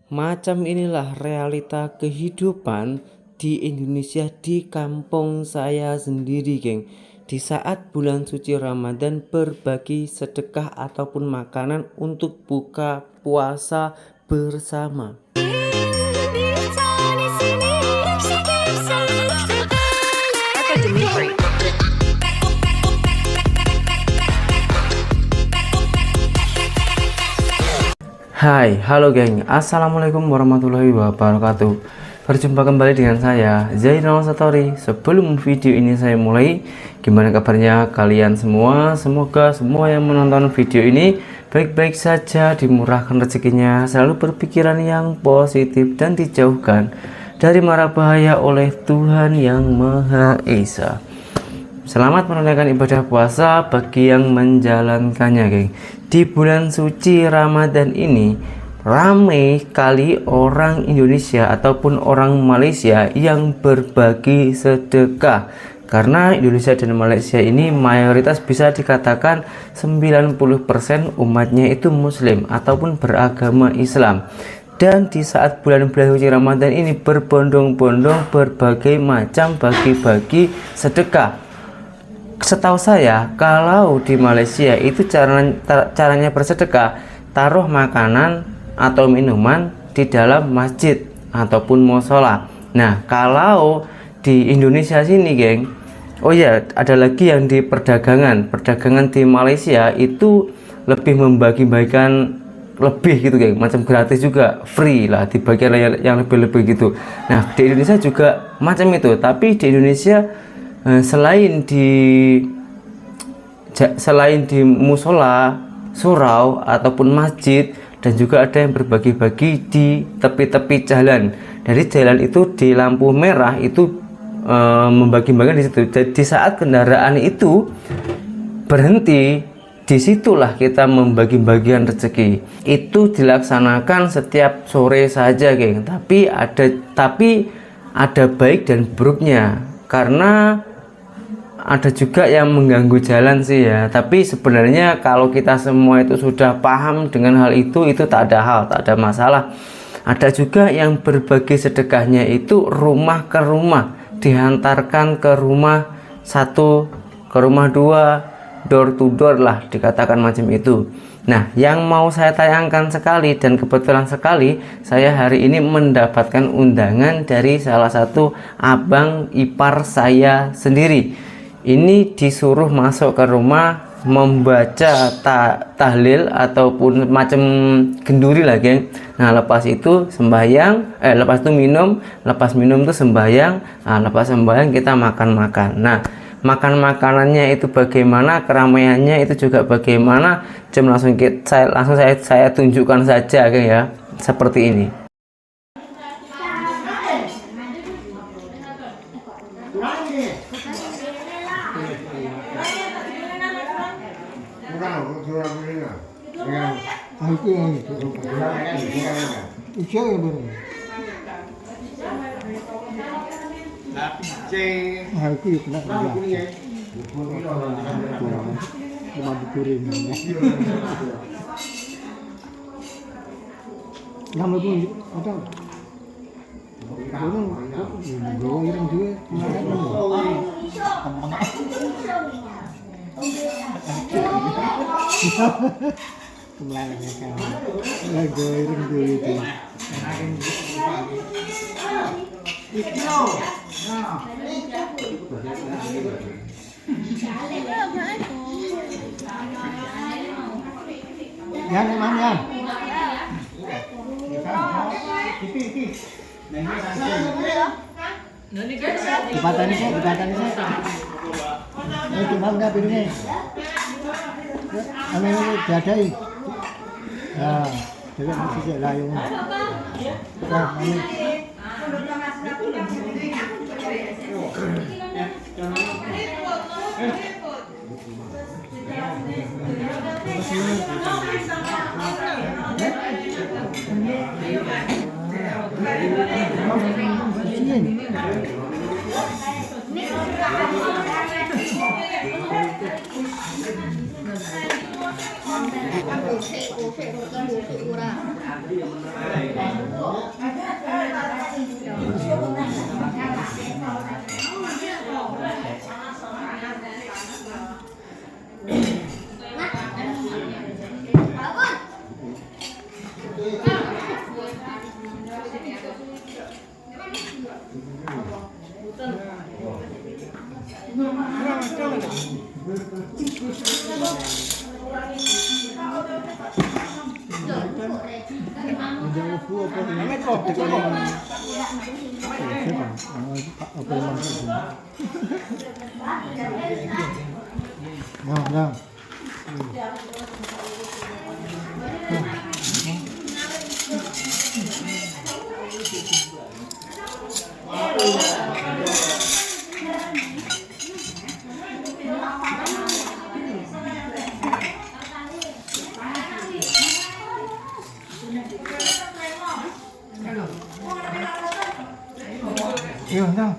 Macam inilah realita kehidupan di Indonesia, di kampung saya sendiri, geng. Di saat bulan suci Ramadan, berbagi sedekah ataupun makanan untuk buka puasa bersama. Hai, halo geng. Assalamualaikum warahmatullahi wabarakatuh. Berjumpa kembali dengan saya, Zainal Satori. Sebelum video ini saya mulai, gimana kabarnya kalian semua? Semoga semua yang menonton video ini baik-baik saja, dimurahkan rezekinya, selalu berpikiran yang positif dan dijauhkan dari mara bahaya oleh Tuhan Yang Maha Esa. Selamat menunaikan ibadah puasa bagi yang menjalankannya, geng. Di bulan suci Ramadan ini ramai kali orang Indonesia ataupun orang Malaysia yang berbagi sedekah. Karena Indonesia dan Malaysia ini mayoritas bisa dikatakan 90% umatnya itu muslim ataupun beragama Islam. Dan di saat bulan-bulan suci Ramadan ini berbondong-bondong berbagai macam bagi-bagi sedekah. Setahu saya, kalau di Malaysia itu caranya bersedekah, taruh makanan atau minuman di dalam masjid ataupun musola. Nah, kalau di Indonesia sini, geng, oh ya, ada lagi yang di perdagangan di Malaysia itu lebih membagi-bagikan lebih gitu, geng, macam gratis juga, free lah, dibagi yang lebih-lebih gitu. Nah, di Indonesia juga macam itu, tapi di Indonesia selain di musola, surau ataupun masjid, dan juga ada yang berbagi-bagi di tepi-tepi jalan. Dari jalan itu di lampu merah itu membagi-bagikan di situ. Jadi saat kendaraan itu berhenti, disitulah kita membagi-bagian rezeki. Itu dilaksanakan setiap sore saja, geng. Tapi ada baik dan buruknya, karena ada juga yang mengganggu jalan sih ya. Tapi sebenarnya kalau kita semua itu sudah paham dengan hal itu tak ada masalah. Ada juga yang berbagi sedekahnya itu rumah ke rumah, dihantarkan ke rumah satu, ke rumah dua, door to door lah, dikatakan macam itu. Nah, yang mau saya tayangkan sekali, dan kebetulan sekali saya hari ini mendapatkan undangan dari salah satu abang ipar saya sendiri. Ini disuruh masuk ke rumah membaca tahlil ataupun macam genduri lah, geng. Nah, lepas itu sembahyang, lepas itu minum, lepas minum itu sembahyang, nah, lepas sembahyang kita makan-makan. Nah, makan makanannya itu bagaimana, keramaiannya itu juga bagaimana, cuma saya tunjukkan saja, geng, ya, seperti ini. Ủa phê của con bố phụ ra.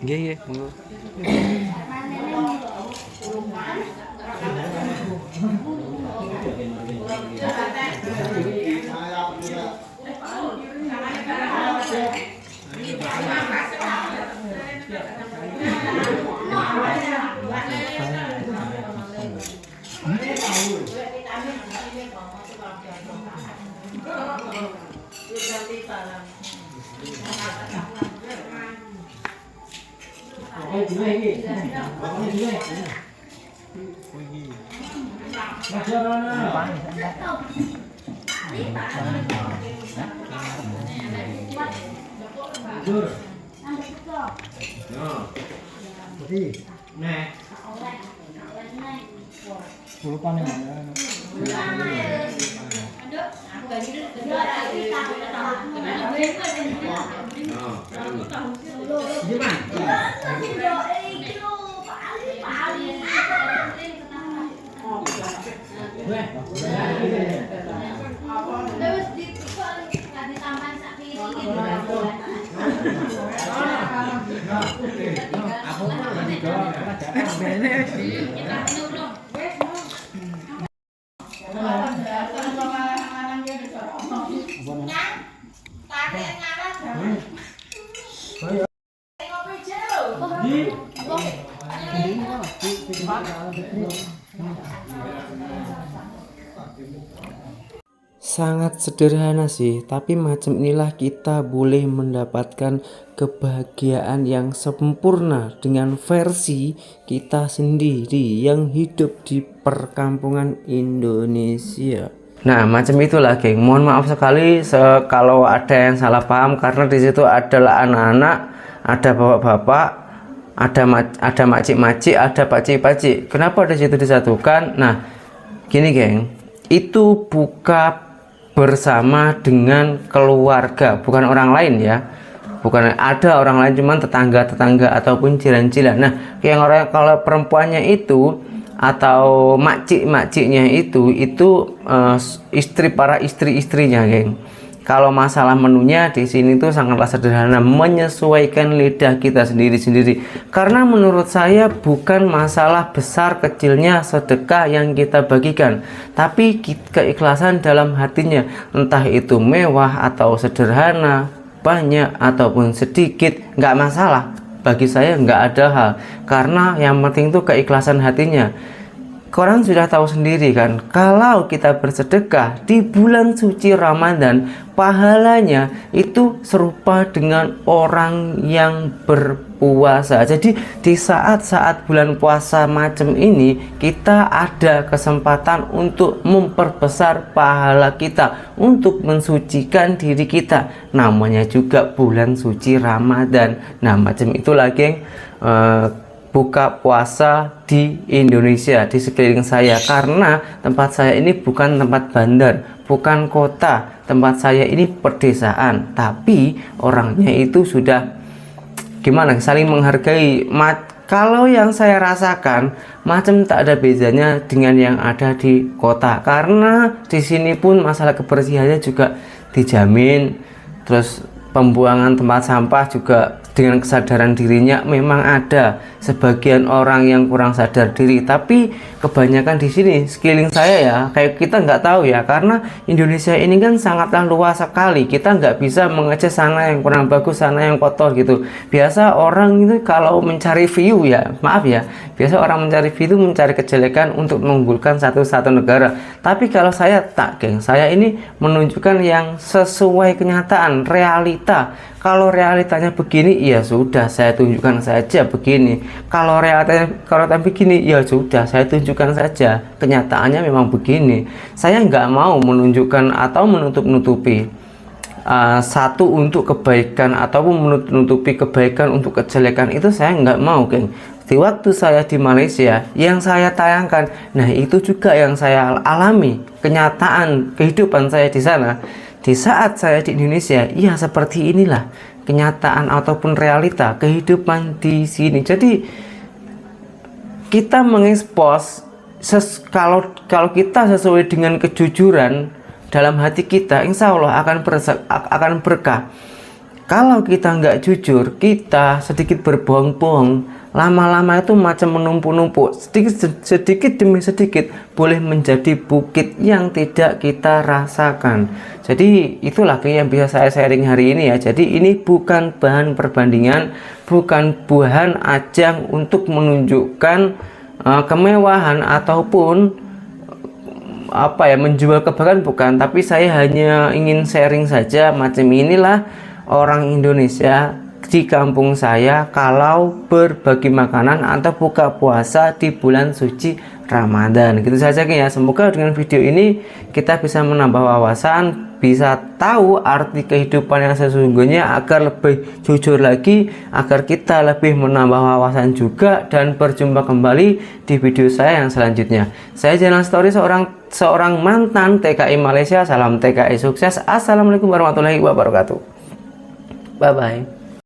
Nggih, monggo. Sangat sederhana sih, tapi macam inilah kita boleh mendapatkan kebahagiaan yang sempurna dengan versi kita sendiri yang hidup di perkampungan Indonesia. Nah, macam itulah, geng. Mohon maaf sekali kalau ada yang salah paham, karena di situ adalah anak-anak, ada bapak-bapak, ada makcik-makcik, ada pacik-pacik. Kenapa di situ disatukan? Nah, gini, geng. Itu buka bersama dengan keluarga, bukan orang lain ya, bukan ada orang lain, cuman tetangga-tetangga ataupun jiran-jiran. Nah, yang orang, kalau perempuannya itu atau makcik-makciknya itu istri, para istri-istrinya, geng. Kalau masalah menunya di sini tuh sangatlah sederhana, menyesuaikan lidah kita sendiri-sendiri. Karena menurut saya bukan masalah besar kecilnya sedekah yang kita bagikan, tapi keikhlasan dalam hatinya. Entah itu mewah atau sederhana, banyak ataupun sedikit, nggak masalah. Bagi saya nggak ada hal, karena yang penting itu keikhlasan hatinya. Korang sudah tahu sendiri kan, kalau kita bersedekah di bulan suci Ramadan, pahalanya itu serupa dengan orang yang berpuasa. Jadi di saat-saat bulan puasa macam ini, kita ada kesempatan untuk memperbesar pahala kita, untuk mensucikan diri kita. Namanya juga bulan suci Ramadan. Nah, macam itulah, geng. Buka puasa di Indonesia, di sekeliling saya, karena tempat saya ini bukan tempat bandar, bukan kota. Tempat saya ini pedesaan, tapi orangnya itu sudah gimana, saling menghargai. Kalau yang saya rasakan macam tak ada bedanya dengan yang ada di kota, karena di sini pun masalah kebersihannya juga dijamin, terus pembuangan tempat sampah juga dengan kesadaran dirinya. Memang ada sebagian orang yang kurang sadar diri, tapi kebanyakan di sini sekeliling saya ya, kayak kita nggak tahu ya, karena Indonesia ini kan sangatlah luas sekali. Kita nggak bisa mengecek sana yang kurang bagus, sana yang kotor gitu. Biasa orang itu kalau mencari view ya, maaf ya, biasa orang mencari view itu mencari kejelekan untuk mengunggulkan satu negara. Tapi kalau saya tak, geng, saya ini menunjukkan yang sesuai kenyataan, realita. Kalau realitanya begini, ya sudah, saya tunjukkan saja begini. Kalau realitanya begini, ya sudah, saya tunjukkan saja. Kenyataannya memang begini. Saya nggak mau menunjukkan atau menutup-nutupi satu untuk kebaikan ataupun menutupi kebaikan untuk kejelekan. Itu saya nggak mau, geng. Di waktu saya di Malaysia, yang saya tayangkan, nah itu juga yang saya alami, kenyataan kehidupan saya di sana. Di saat saya di Indonesia, ya seperti inilah kenyataan ataupun realita kehidupan di sini. Jadi kita mengekspos kalau kita sesuai dengan kejujuran dalam hati kita, insya Allah akan berkah. Kalau kita nggak jujur, kita sedikit berbohong-bohong, lama-lama itu macam menumpuk-numpuk, sedikit demi sedikit boleh menjadi bukit yang tidak kita rasakan. Jadi itulah yang bisa saya sharing hari ini ya. Jadi ini bukan bahan perbandingan, bukan bahan ajang untuk menunjukkan kemewahan ataupun menjual kebaikan, bukan. Tapi saya hanya ingin sharing saja, macam inilah orang Indonesia di kampung saya kalau berbagi makanan atau buka puasa di bulan suci Ramadan. Gitu saja ya. Semoga dengan video ini kita bisa menambah wawasan, bisa tahu arti kehidupan yang sesungguhnya agar lebih jujur lagi, agar kita lebih menambah wawasan juga. Dan berjumpa kembali di video saya yang selanjutnya. Saya Zainal Story, seorang mantan TKI Malaysia. Salam TKI sukses. Assalamualaikum warahmatullahi wabarakatuh. Bye bye.